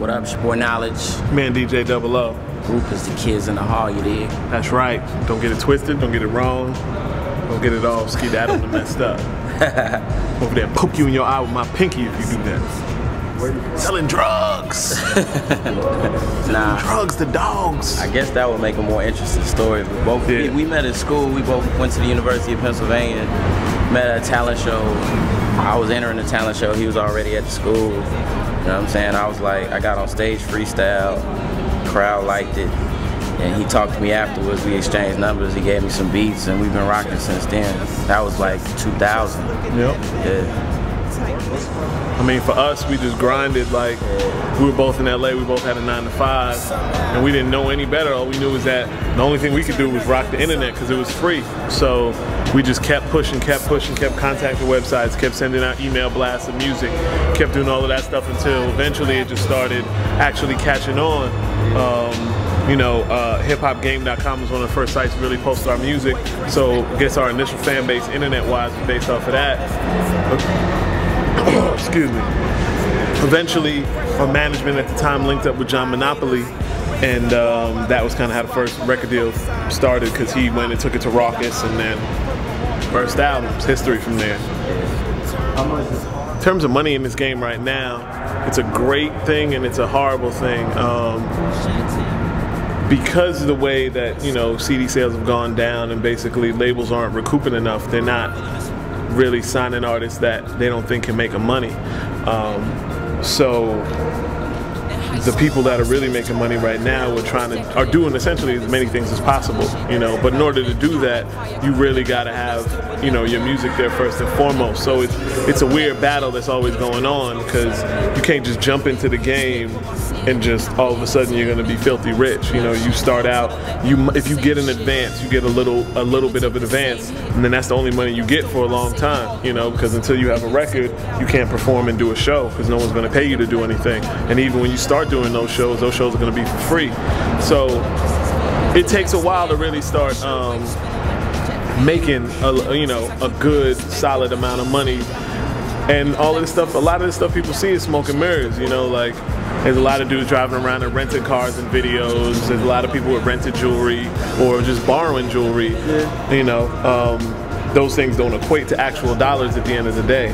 What up, it's your boy Naledge. Man, DJ Double O. Group is the Kidz in the hall, you dig? That's right. Don't get it twisted, don't get it wrong. Don't get it all skedaddled and messed up. Over there, poke you in your eye with my pinky if you do that. Selling drugs! Nah. Drugs to dogs. I guess that would make a more interesting story. But we met at school, we both went to the University of Pennsylvania, met at a talent show. I was entering the talent show, he was already at the school. You know what I'm saying? I was like, I got on stage freestyle, crowd liked it, and he talked to me afterwards, we exchanged numbers, he gave me some beats, and we've been rocking since then. That was like 2000. Yep. Yeah. I mean, for us, we just grinded. Like, we were both in LA, we both had a 9 to 5, and we didn't know any better. All we knew was that the only thing we could do was rock the internet because it was free. So we just kept pushing, kept contacting websites, kept sending out email blasts of music, kept doing all of that stuff until eventually it just started actually catching on. HipHopGame.com was one of the first sites to really post our music. So I guess our initial fan base, internet-wise, was based off of that. Excuse me. Eventually, our management at the time linked up with John Monopoly, and that was kind of how the first record deal started, because he went and took it to Raucus, and then first album's history from there. In terms of money in this game right now, it's a great thing and it's a horrible thing. Because of the way that, CD sales have gone down and basically labels aren't recouping enough, they're not really signing artists that they don't think can make them money. So the people that are really making money right now are doing essentially as many things as possible, but in order to do that, you really got to have, your music there first and foremost. So it's a weird battle that's always going on, because you can't just jump into the game and just all of a sudden you're going to be filthy rich. You start out, if you get an advance, you get a little bit of an advance, and then that's the only money you get for a long time, because until you have a record, you can't perform and do a show, because no one's going to pay you to do anything. And even when you start doing those shows are going to be for free. So it takes a while to really start making a good solid amount of money. And all of this stuff, a lot of this stuff people see is smoke and mirrors, like there's a lot of dudes driving around in rented cars and videos. There's a lot of people with rented jewelry or just borrowing jewelry. Those things don't equate to actual dollars at the end of the day.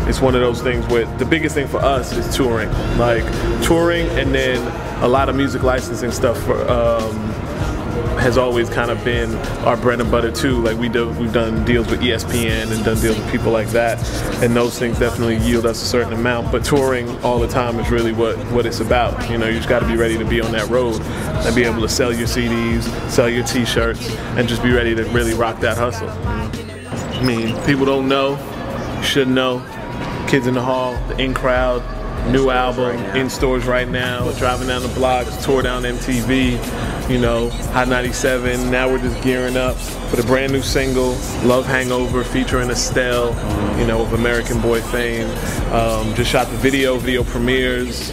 It's one of those things where the biggest thing for us is touring. Like touring, and then a lot of music licensing stuff has always kind of been our bread and butter too. Like we've done deals with ESPN and done deals with people like that, and those things definitely yield us a certain amount. But touring all the time is really what it's about. You just got to be ready to be on that road and be able to sell your CDs, sell your T-shirts, and just be ready to really rock that hustle. I mean, people don't know, you should know. Kidz in the Hall, the In Crowd, new album, in stores right now, driving down the blocks, tour down MTV, Hot 97. Now we're just gearing up for the brand new single, Love Hangover, featuring Estelle, of American Boy fame. Just shot the video premieres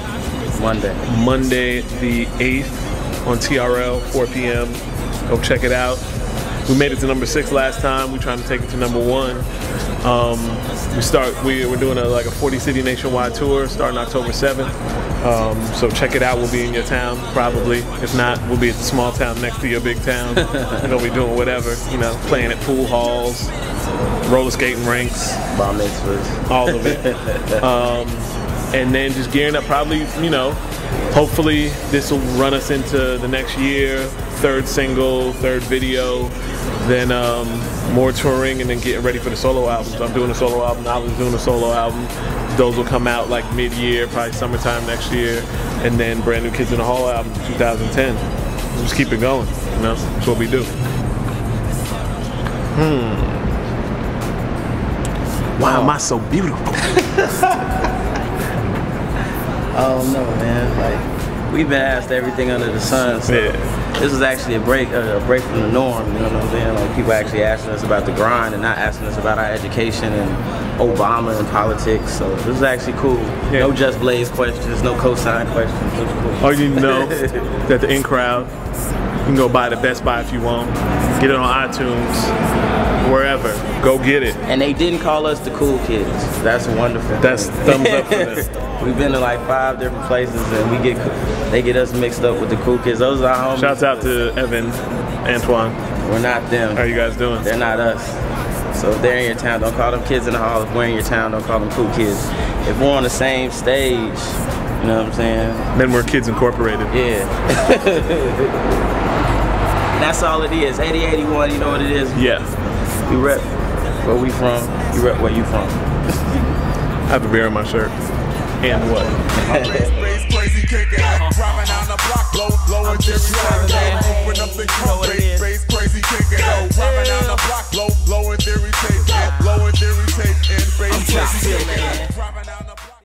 Monday the 8th on TRL, 4 p.m. Go check it out. We made it to number 6 last time. We're trying to take it to number 1. We're doing a 40-city nationwide tour starting October 7th. So check it out. We'll be in your town probably. If not, we'll be at the small town next to your big town. We're gonna be doing whatever, playing at pool halls, roller skating rinks, bar mitzvahs, all of it. And then just gearing up, probably, hopefully this will run us into the next year. 3rd single, 3rd video, then more touring, and then getting ready for the solo albums. I'm doing a solo album, I was doing a solo album. Those will come out like mid-year, probably summertime next year, and then brand new Kidz in the Hall album, 2010. We'll just keep it going, that's what we do. Why am I so beautiful? Oh no, man, we've been asked everything under the sun, so this is actually a break from the norm, you know what I'm saying? Like people actually asking us about the grind and not asking us about our education and Obama and politics, so this is actually cool. No Just Blaze questions, no cosign questions. Cool. Oh, that the In Crowd, can go buy it at Best Buy if you want. Get it on iTunes, wherever. Go get it. And they didn't call us the cool kids. That's wonderful. That's thumbs up for them. We've been to like 5 different places, and they get us mixed up with the cool kids. Those are our homies. Shouts out to Evan, Antoine. We're not them. How are you guys doing? They're not us. So if they're in your town, don't call them Kids in the Hall. If we're in your town, don't call them cool kids. If we're on the same stage, you know what I'm saying? Then we're Kids Incorporated. Yeah. That's all it is. 8081, you know what it is? Yeah. We rep where we from. You rep where you from. I have a beer on my shirt. And what? Crazy kick it, driving down the block, low and just